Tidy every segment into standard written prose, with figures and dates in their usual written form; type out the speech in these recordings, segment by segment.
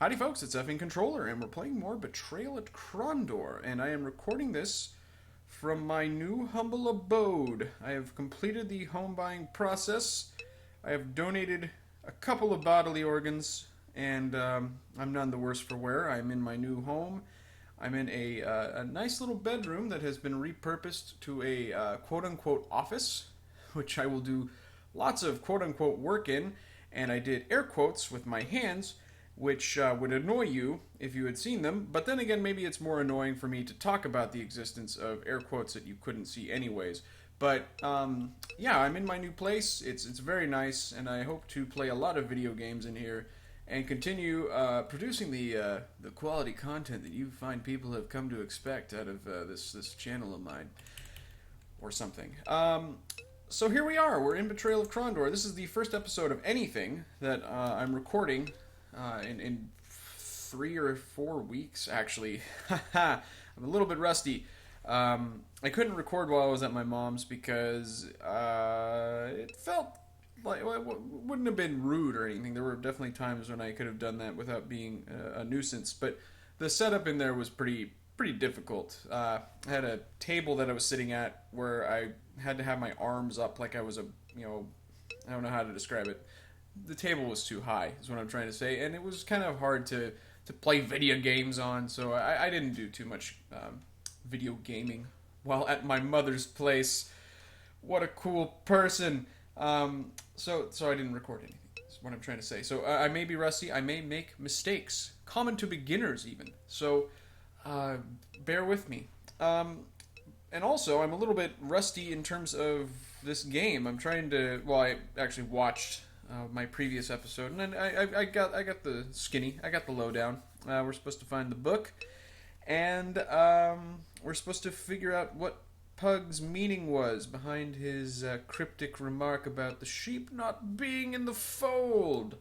Howdy folks, it's effing Controller, and we're playing more Betrayal at Crondor, and I am recording this from my new humble abode. I have completed the home buying process. I have donated a couple of bodily organs, and I'm none the worse for wear. I'm in my new home. I'm in a nice little bedroom that has been repurposed to a quote-unquote office, which I will do lots of quote-unquote work in, and I did air quotes with my hands, which would annoy you if you had seen them. But then again, maybe it's more annoying for me to talk about the existence of air quotes that you couldn't see anyways. But yeah, I'm in my new place. It's very nice, and I hope to play a lot of video games in here and continue producing the quality content that you find people have come to expect out of this channel of mine, or something. So here we are. We're in Betrayal of Crondor. This is the first episode of anything that I'm recording in 3 or 4 weeks, actually. I'm a little bit rusty. I couldn't record while I was at my mom's because it felt like it wouldn't have been rude or anything. There were definitely times when I could have done that without being a nuisance, but the setup in there was pretty difficult. I had a table that I was sitting at where I had to have my arms up like I was I don't know how to describe it. The table was too high, is what I'm trying to say, and it was kind of hard to play video games on, so I didn't do too much video gaming while at my mother's place. What a cool person. So I didn't record anything, is what I'm trying to say. So I may be rusty, I may make mistakes, common to beginners even, so bear with me. And also, I'm a little bit rusty in terms of this game. I'm trying to, well, I actually watched my previous episode, and then I got the skinny. I got the lowdown. We're supposed to find the book, and we're supposed to figure out what Pug's meaning was behind his cryptic remark about the sheep not being in the fold.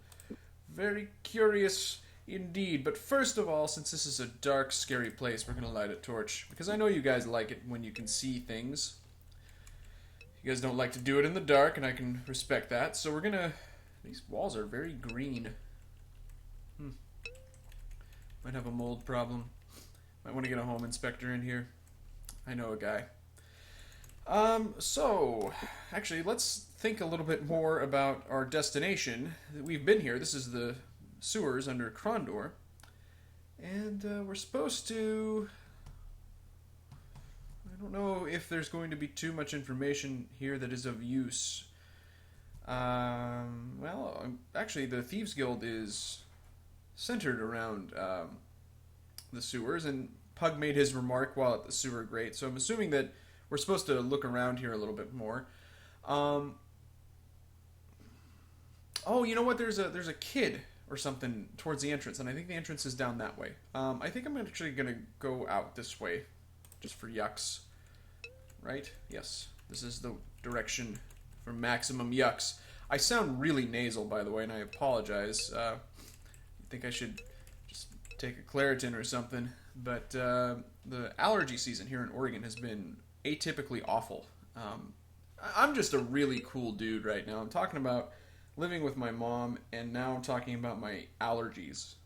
Very curious indeed. But first of all, since this is a dark, scary place, we're going to light a torch, because I know you guys like it when you can see things. You guys don't like to do it in the dark, and I can respect that. So we're going to... These walls are very green. Might have a mold problem. Might want to get a home inspector in here. I know a guy. So, actually, let's think a little bit more about our destination. We've been here. This is the sewers under Crondor. And we're supposed to... I don't know if there's going to be too much information here that is of use. Well, actually, the Thieves Guild is centered around the sewers, and Pug made his remark while at the sewer grate, so I'm assuming that we're supposed to look around here a little bit more. Oh, you know what? There's a kid or something towards the entrance, and I think the entrance is down that way. I think I'm actually gonna go out this way, just for yucks. Right? Yes. This is the direction for maximum yucks. I sound really nasal, by the way, and I apologize. I think I should just take a Claritin or something. But the allergy season here in Oregon has been atypically awful. I'm just a really cool dude right now. I'm talking about living with my mom, and now I'm talking about my allergies.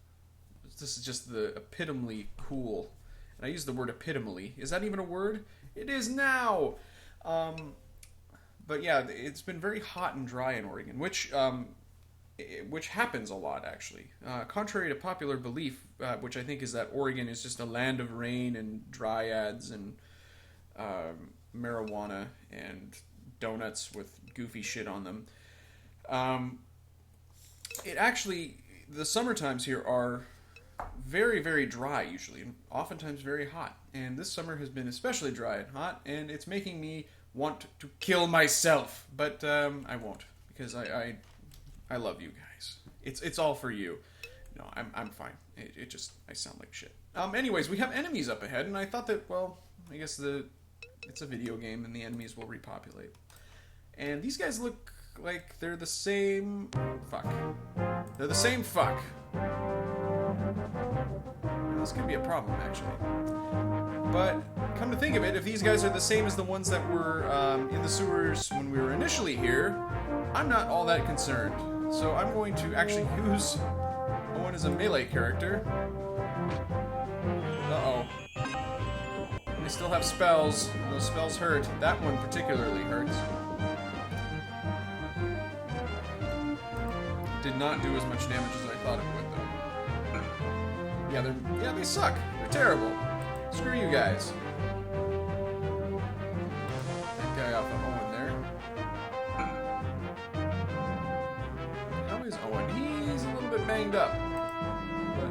This is just the epitome cool. And I use the word epitome. Is that even a word? It is now! But yeah, it's been very hot and dry in Oregon, which happens a lot, actually. Contrary to popular belief, which I think is that Oregon is just a land of rain and dryads and marijuana and donuts with goofy shit on them. The summer times here are very, very dry usually, and oftentimes very hot. And this summer has been especially dry and hot, and it's making me want to kill myself. But I won't, because I love you guys. It's all for you. No, I'm fine. I sound like shit. Anyways, we have enemies up ahead, and I thought that, well, I guess it's a video game, and the enemies will repopulate. And these guys look like they're the same... Fuck. They're the same fuck. This could be a problem, actually. But, come to think of it, if these guys are the same as the ones that were in the sewers when we were initially here, I'm not all that concerned. So I'm going to actually use... I want is a melee character. Uh-oh. They still have spells, and those spells hurt. That one particularly hurts. Did not do as much damage as I thought it would, though. Yeah, they suck. They're terrible. Screw you guys. That guy off of Owen there. How is Owen? He's a little bit banged up. But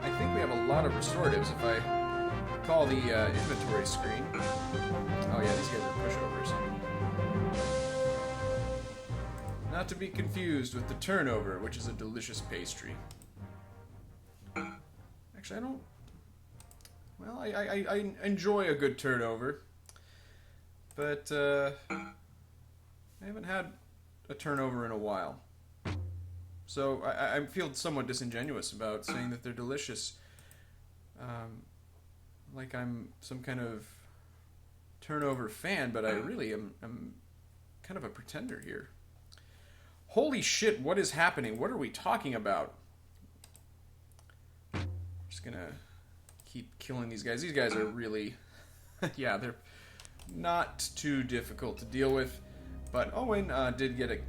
I think we have a lot of restoratives if I recall the inventory screen. Oh yeah, these guys are pushovers. Not to be confused with the turnover, which is a delicious pastry. Actually, I don't... Well, I enjoy a good turnover. But, I haven't had a turnover in a while. So, I feel somewhat disingenuous about saying that they're delicious. Like I'm some kind of turnover fan, but I really am kind of a pretender here. Holy shit, what is happening? What are we talking about? Just gonna keep killing these guys. These guys are really... yeah, they're not too difficult to deal with. But Owen did get a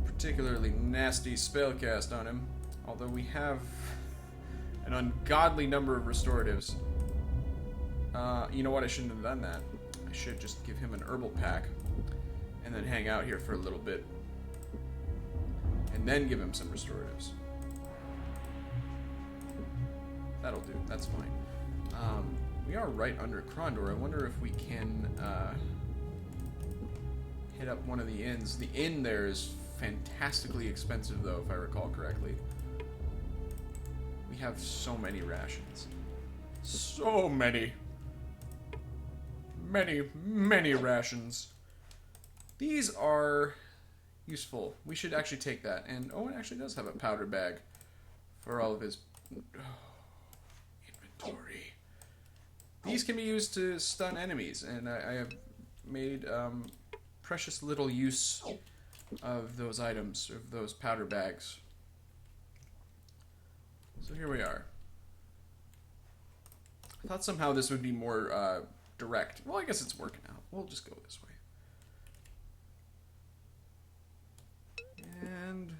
particularly nasty spell cast on him. Although we have an ungodly number of restoratives. You know what? I shouldn't have done that. I should just give him an herbal pack. And then hang out here for a little bit. And then give him some restoratives. That'll do. That's fine. We are right under Crondor. I wonder if we can hit up one of the inns. The inn there is fantastically expensive, though, if I recall correctly. We have so many rations. So many. Many rations. These are useful. We should actually take that. And Owen actually does have a powder bag for all of his inventory. These can be used to stun enemies, and I have made precious little use of those items, of those powder bags. So here we are. I thought somehow this would be more direct. Well, I guess it's working out. We'll just go this way. And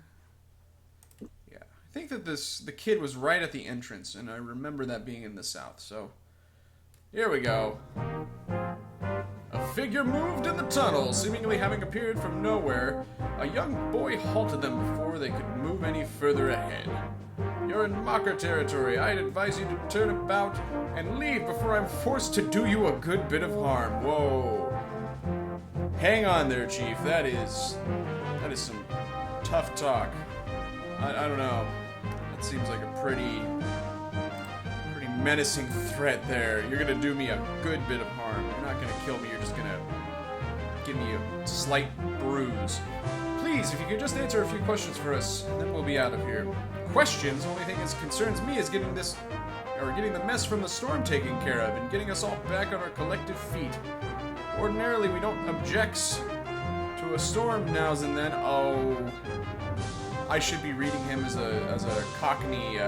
yeah, I think that the kid was right at the entrance, and I remember that being in the south. So here we go. A figure moved in the tunnel, seemingly having appeared from nowhere. A young boy halted them before they could move any further ahead. You're in Mocker territory. I'd advise you to turn about and leave before I'm forced to do you a good bit of harm. Whoa. Hang on there, Chief. That is some tough talk. I don't know. That seems like a pretty menacing threat there. You're gonna do me a good bit of harm. You're not gonna kill me. You're just gonna give me a slight bruise. Please, if you could just answer a few questions for us, then we'll be out of here. Questions? The only thing that concerns me is getting the mess from the storm taken care of and getting us all back on our collective feet. Ordinarily, we don't object to a storm nows and then. Oh, I should be reading him as a Cockney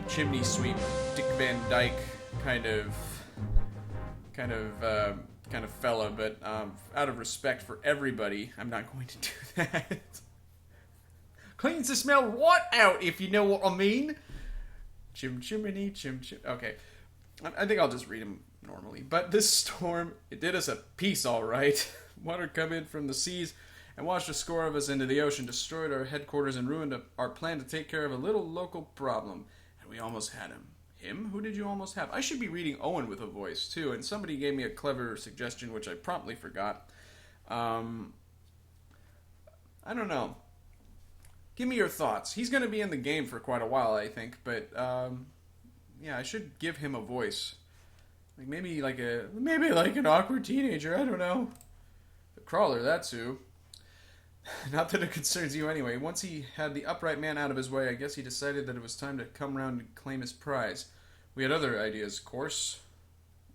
chimney sweep, Dick Van Dyke kind of fella, but out of respect for everybody, I'm not going to do that. Cleans the smell what out, if you know what I mean. Chimney. Okay, I think I'll just read him normally. But this storm, it did us a piece, all right. Water come in from the seas and washed a score of us into the ocean, destroyed our headquarters, and ruined our plan to take care of a little local problem. And we almost had him. Him? Who did you almost have? I should be reading Owen with a voice, too, and somebody gave me a clever suggestion, which I promptly forgot. I don't know. Give me your thoughts. He's going to be in the game for quite a while, I think, but, yeah, I should give him a voice. Maybe like an awkward teenager, I don't know. The Crawler, that's who. Not that it concerns you anyway. Once he had the upright man out of his way, I guess he decided that it was time to come round and claim his prize. We had other ideas, of course.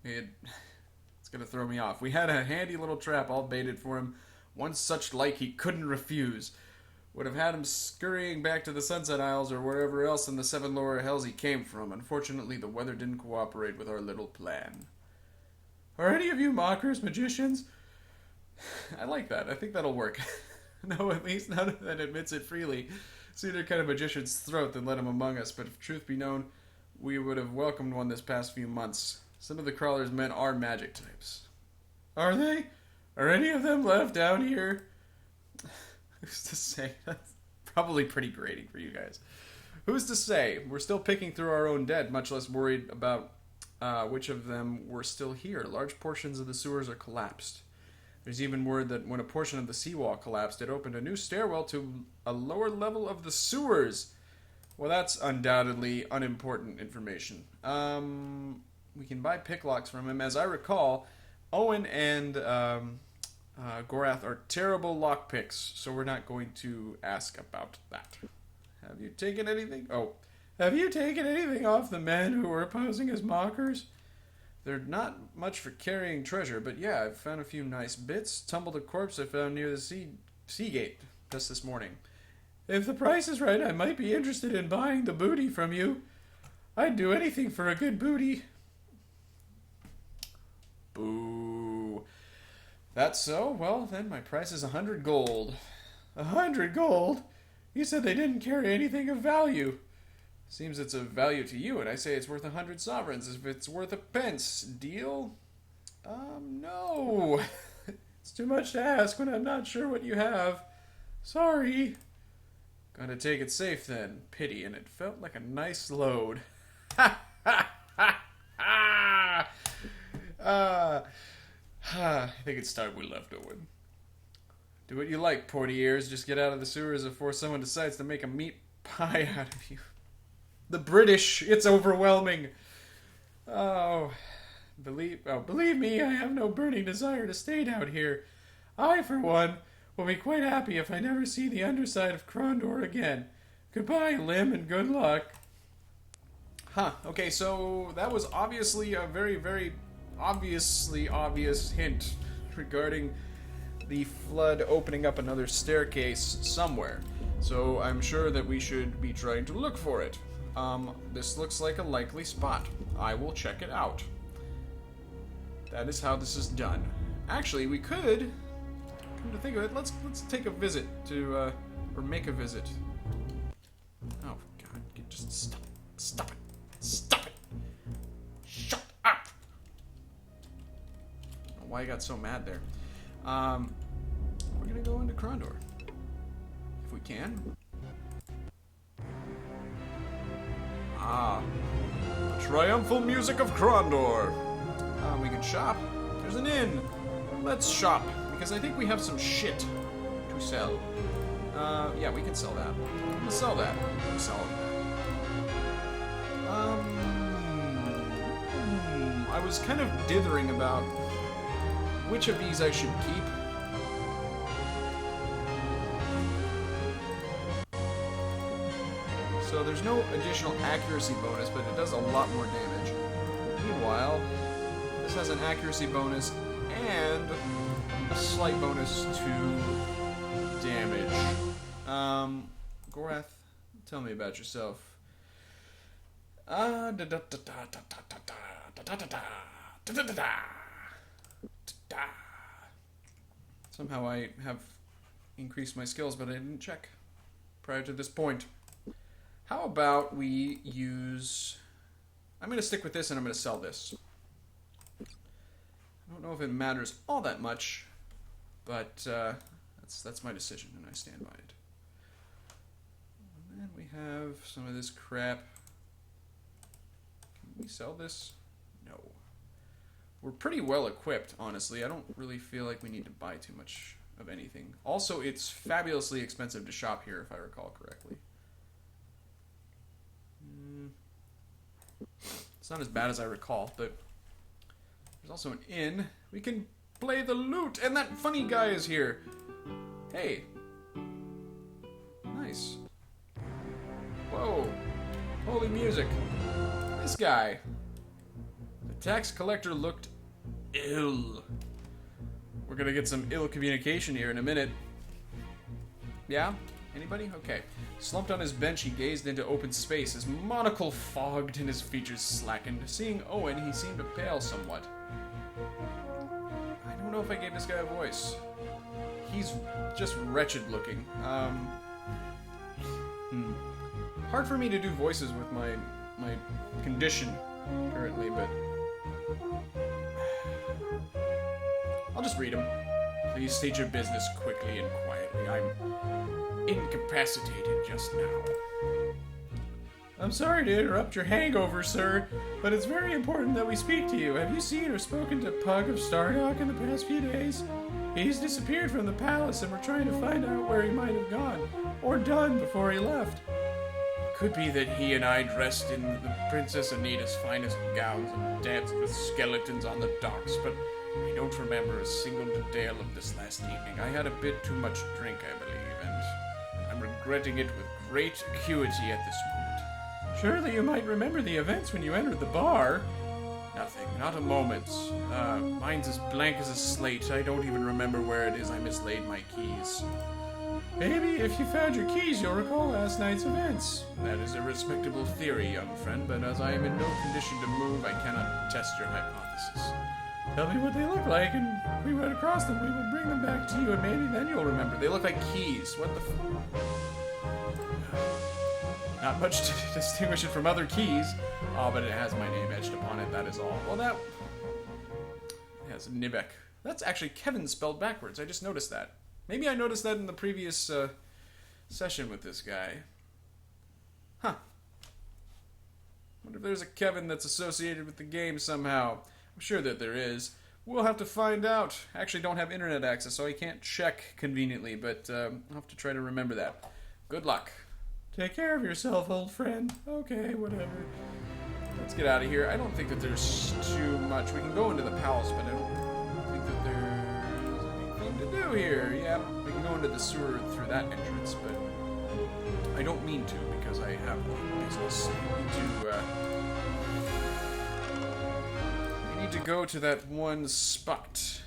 It's going to throw me off. We had a handy little trap all baited for him. One such like he couldn't refuse. would have had him scurrying back to the Sunset Isles or wherever else in the seven lower hells he came from. Unfortunately, the weather didn't cooperate with our little plan. Are any of you mockers magicians? I like that. I think that'll work. No, at least none of that admits it freely. Sooner cut a magician's throat than let him among us, but if truth be known, we would have welcomed one this past few months. Some of the crawler's men are magic types. Are they? Are any of them left out here? Who's to say? That's probably pretty grating for you guys. Who's to say? We're still picking through our own dead, much less worried about which of them were still here. Large portions of the sewers are collapsed. There's even word that when a portion of the seawall collapsed, it opened a new stairwell to a lower level of the sewers. Well, that's undoubtedly unimportant information. We can buy picklocks from him. As I recall, Owen and Gorath are terrible lockpicks, so we're not going to ask about that. Have you taken anything? Oh, have you taken anything off the men who were posing as mockers? They're not much for carrying treasure, but yeah, I've found a few nice bits. Tumbled a corpse I found near the sea gate just this morning. If the price is right, I might be interested in buying the booty from you. I'd do anything for a good booty. Boo. That's so? Well, then my price is 100 gold. 100 gold? You said they didn't carry anything of value. Seems it's of value to you, and I say it's worth 100 sovereigns if it's worth a pence. Deal? No. It's too much to ask when I'm not sure what you have. Sorry. Gotta take it safe then. Pity, and it felt like a nice load. Ha ha ha ha! I think it's time we left, Owen. Do what you like, porty ears. Just get out of the sewers before someone decides to make a meat pie out of you. The British, it's overwhelming. Believe me, I have no burning desire to stay down here. I, for one, will be quite happy if I never see the underside of Crondor again. Goodbye, Lim, and good luck. Huh, okay, so that was obviously a very, very obvious hint regarding the flood opening up another staircase somewhere. So I'm sure that we should be trying to look for it. This looks like a likely spot. I will check it out. That is how this is done. Actually, we could, come to think of it, let's take a visit to, or make a visit. Oh, God, just stop it. Stop it! Shut up! I don't know why I got so mad there. We're gonna go into Crondor. If we can. Ah. The triumphal music of Crondor. We can shop. There's an inn. Let's shop, because I think we have some shit to sell. Yeah, we can sell that. Let's sell that. Let's sell it. I was kind of dithering about which of these I should keep. So there's no additional accuracy bonus, but it does a lot more damage. Meanwhile, this has an accuracy bonus and a slight bonus to damage. Gorath, tell me about yourself. Somehow I have increased my skills, but I didn't check prior to this point. How about we use... I'm going to stick with this and I'm going to sell this. I don't know if it matters all that much, but that's my decision and I stand by it. And then we have some of this crap. Can we sell this? No. We're pretty well equipped, honestly. I don't really feel like we need to buy too much of anything. Also, it's fabulously expensive to shop here, if I recall correctly. It's not as bad as I recall, but there's also an inn. We can play the lute, and that funny guy is here. Hey. Nice. Whoa. Holy music. This guy. The tax collector looked ill. We're gonna get some ill communication here in a minute. Yeah? Anybody? Okay. Slumped on his bench, he gazed into open space. His monocle fogged and his features slackened. Seeing Owen, he seemed to pale somewhat. I don't know if I gave this guy a voice. He's just wretched looking. Hard for me to do voices with my condition currently, but I'll just read them. Please state your business quickly and quietly. I'm incapacitated just now. I'm sorry to interrupt your hangover, sir, but it's very important that we speak to you. Have you seen or spoken to Pug of Stardock in the past few days? He's disappeared from the palace, and we're trying to find out where he might have gone, or done before he left. It could be that he and I dressed in the Princess Anita's finest gowns and danced with skeletons on the docks, but I don't remember a single detail of this last evening. I had a bit too much drink, I believe, and I'm regretting it with great acuity at this moment. Surely you might remember the events when you entered the bar. Nothing, not a moment. Mine's as blank as a slate. I don't even remember where it is I mislaid my keys. Maybe if you found your keys, you'll recall last night's events. That is a respectable theory, young friend, but as I am in no condition to move, I cannot test your hypothesis. Tell me what they look like, and if we run across them, we will bring them back to you, and maybe then you'll remember. They look like keys. What the Not much to distinguish it from other keys. Oh, but it has my name etched upon it, that is all. Well, that has Nibek. That's actually Kevin spelled backwards. I just noticed that. Maybe I noticed that in the previous session with this guy. Huh. Wonder if there's a Kevin that's associated with the game somehow. I'm sure that there is. We'll have to find out. I actually don't have internet access, so I can't check conveniently, but I'll have to try to remember that. Good luck. Take care of yourself, old friend. Okay, whatever. Let's get out of here. I don't think that there's too much. We can go into the palace, but I don't think that there's anything to do here. Yeah, we can go into the sewer through that entrance, but I don't mean to because I have business. We need to go to that one spot.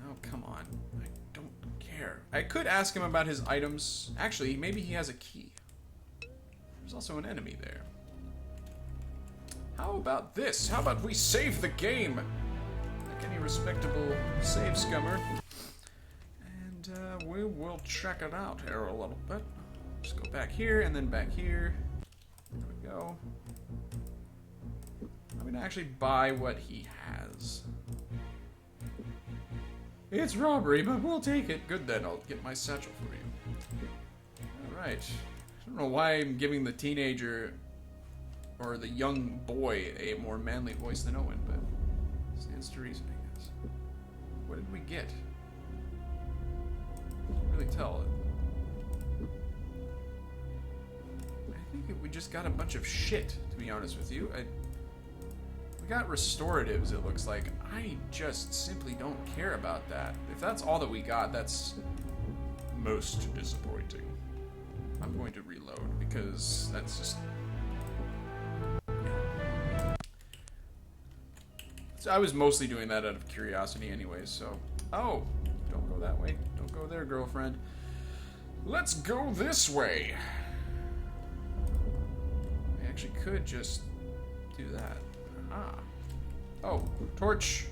Oh, come on. I don't care. I could ask him about his items. Actually, maybe he has a key. There's also an enemy there. How about this? How about we save the game? Like any respectable save scummer. And we will check it out here a little bit. Just go back here and then back here. There we go. I'm going to actually buy what he has. It's robbery, but we'll take it. Good then, I'll get my satchel for you. Alright. I don't know why I'm giving the teenager or the young boy a more manly voice than Owen, but it stands to reason, I guess. What did we get? Can't really tell. I think we just got a bunch of shit, to be honest with you. We got restoratives, it looks like. I just simply don't care about that. If that's all that we got, that's most disappointing. I'm going to reload, because that's just... So I was mostly doing that out of curiosity anyways, so... Oh! Don't go that way. Don't go there, girlfriend. Let's go this way! I actually could just do that. Ah. Oh, torch.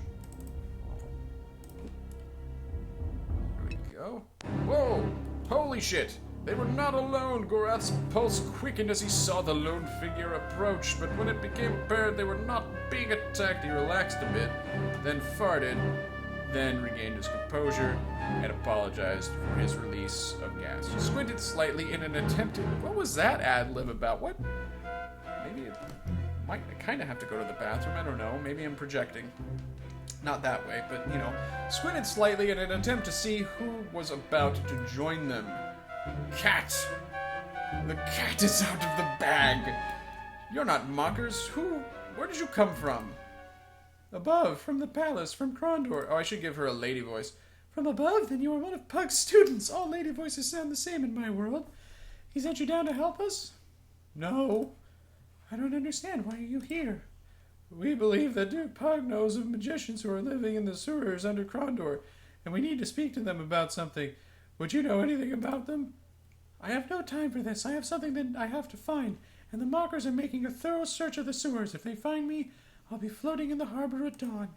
There we go. Whoa! Holy shit! They were not alone! Gorath's pulse quickened as he saw the lone figure approach, but when it became apparent they were not being attacked, he relaxed a bit, then farted, then regained his composure, and apologized for his release of gas. He squinted slightly in an attempt to... What was that ad-lib about? What? Maybe it might kind of have to go to the bathroom. I don't know. Maybe I'm projecting. Not that way, but, you know. Squinted slightly in an attempt to see who was about to join them. Cat! The cat is out of the bag! You're not mockers. Who? Where did you come from? Above, from the palace, from Crondor. Oh, I should give her a lady voice. From above? Then you are one of Pug's students. All lady voices sound the same in my world. He sent you down to help us? No. I don't understand. Why are you here? We believe that Duke Pug knows of magicians who are living in the sewers under Crondor, and we need to speak to them about something. Would you know anything about them? I have no time for this. I have something that I have to find, and the mockers are making a thorough search of the sewers. If they find me, I'll be floating in the harbor at dawn.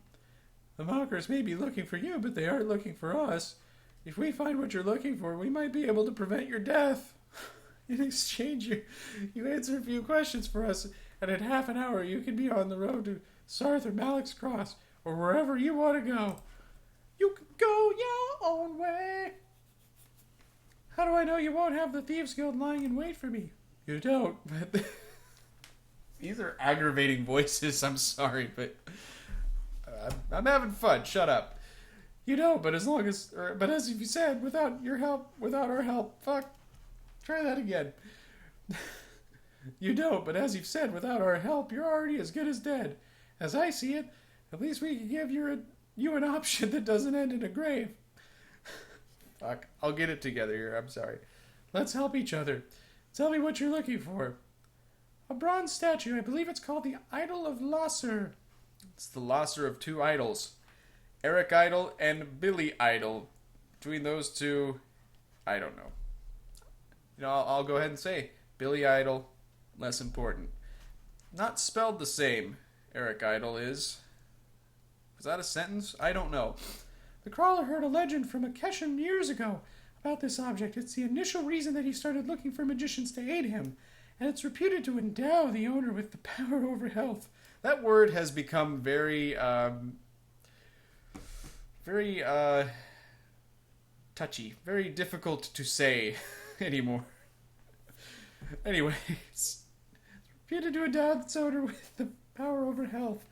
The mockers may be looking for you, but they aren't looking for us. If we find what you're looking for, we might be able to prevent your death. In exchange, you answer a few questions for us, and in half an hour you can be on the road to Sarth or Malik's Cross, or wherever you want to go. You can go your own way. How do I know you won't have the Thieves Guild lying in wait for me? You don't, but... These are aggravating voices, I'm sorry, but... I'm having fun, shut up. You know, but as you said, without our help, fuck. Try that again. You know, but as you've said, without our help, you're already as good as dead. As I see it, at least we can give you an option that doesn't end in a grave. Fuck, I'll get it together here, I'm sorry. Let's help each other. Tell me what you're looking for. A bronze statue, I believe it's called the Idol of Lasser. It's the Lasser of two idols. Eric Idol and Billy Idol. Between those two, I don't know. You know, I'll go ahead and say, Billy Idol, less important. Not spelled the same, Eric Idol is. Was that a sentence? I don't know. The crawler heard a legend from a Keshan years ago about this object. It's the initial reason that he started looking for magicians to aid him, and it's reputed to endow the owner with the power over health. That word has become very touchy, very difficult to say anymore. Anyways, it's reputed to endow its owner with the power over health.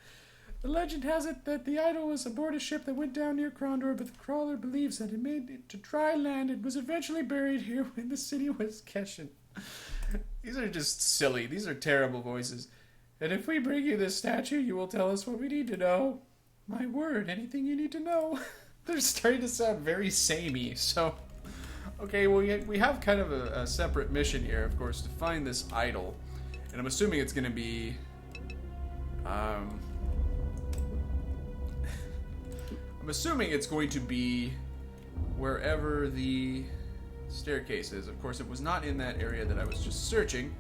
The legend has it that the idol was aboard a ship that went down near Crondor, but the crawler believes that it made it to dry land and was eventually buried here when the city was Keshan. These are just silly. These are terrible voices. And if we bring you this statue, you will tell us what we need to know. My word, anything you need to know. They're starting to sound very samey, so... Okay, well, we have kind of a separate mission here, of course, to find this idol. And I'm assuming it's going to be... I'm assuming it's going to be wherever the staircase is. Of course, it was not in that area that I was just searching.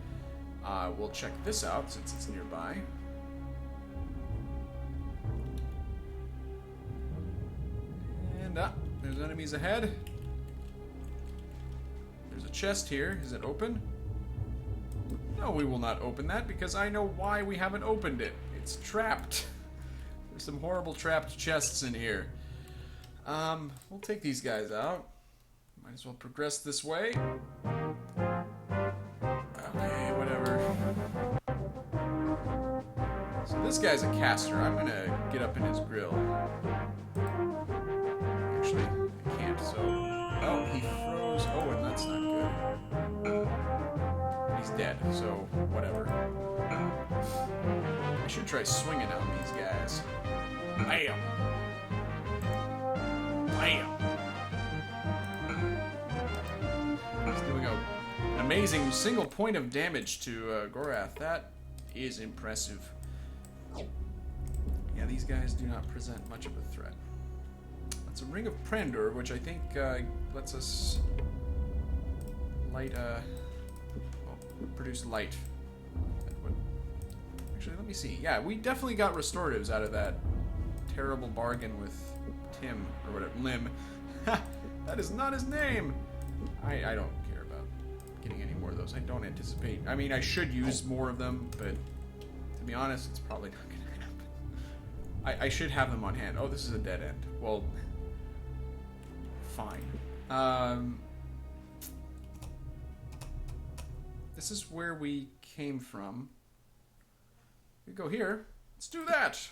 We'll check this out since it's nearby. And there's enemies ahead. There's a chest here. Is it open? No, we will not open that because I know why we haven't opened it. It's trapped. There's some horrible trapped chests in here. We'll take these guys out. Might as well progress this way. Okay, whatever. So this guy's a caster. I'm gonna get up in his grill. Actually, I can't, so... Oh, he froze. Oh, and that's not good. He's dead, so whatever. I should try swinging on these guys. Bam! Bam! He's doing an amazing single point of damage to Gorath. That is impressive. Yeah, these guys do not present much of a threat. That's a Ring of Crondor, which I think lets us light, produce light. Actually, let me see. Yeah, we definitely got restoratives out of that terrible bargain with Tim, or whatever, Lim. That is not his name! I don't care about getting any more of those. I don't anticipate. I mean, I should use more of them, but to be honest, it's probably not going to happen. I should have them on hand. Oh, this is a dead end. Well, fine. This is where we came from. We go here. Let's do that.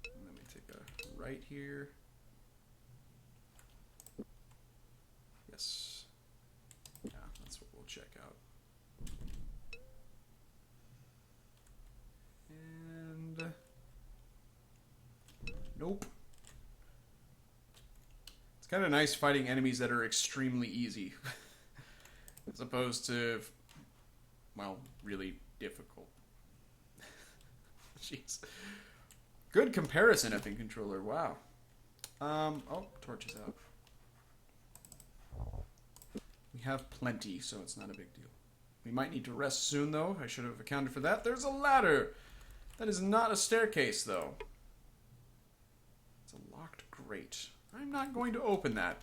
Let me take a right here. Yes. Yeah, that's what we'll check out. And... Nope. It's kind of nice fighting enemies that are extremely easy. As opposed to, well, really difficult. Jeez. Good comparison, Epic Controller. Wow. Oh, torch is out. We have plenty, so it's not a big deal. We might need to rest soon, though. I should have accounted for that. There's a ladder! That is not a staircase, though. It's a locked grate. I'm not going to open that,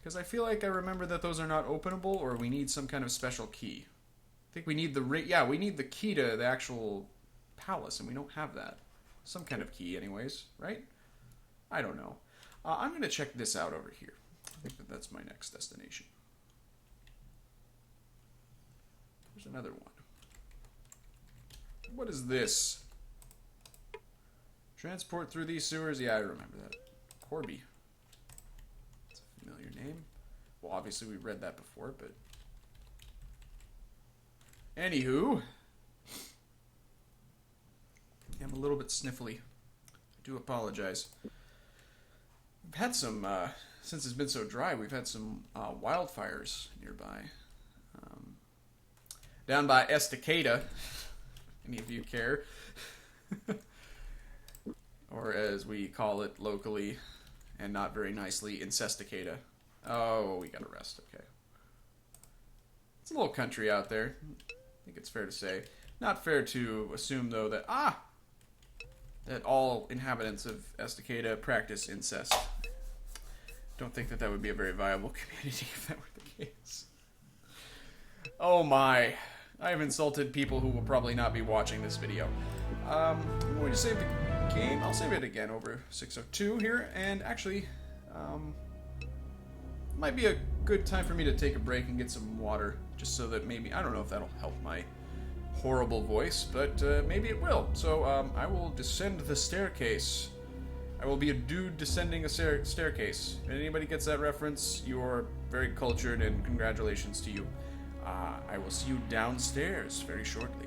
because I feel like I remember that those are not openable, or we need some kind of special key. I think we need we need the key to the actual palace, and we don't have that. Some kind of key, anyways, right? I don't know. I'm going to check this out over here. I think that that's my next destination. There's another one. What is this? Transport through these sewers? Yeah, I remember that. Corby. It's a familiar name. Well, obviously we read that before, but... Anywho. Yeah, I'm a little bit sniffly. I do apologize. We've had some, since it's been so dry, we've had some wildfires nearby. Down by Estacada. Any of you care? Or as we call it locally, and not very nicely, Incesticada. Oh, we gotta rest, okay. It's a little country out there. I think it's fair to say. Not fair to assume, though, that, that all inhabitants of Estacada practice incest. Don't think that that would be a very viable community if that were the case. Oh my. I have insulted people who will probably not be watching this video. I'm going to save the game. I'll save it again over 602 here, and actually, might be a good time for me to take a break and get some water, just so that maybe, I don't know if that'll help my horrible voice, but maybe it will. So I will descend the staircase. I will be a dude descending a staircase. If anybody gets that reference, you're very cultured, and congratulations to you. I will see you downstairs very shortly.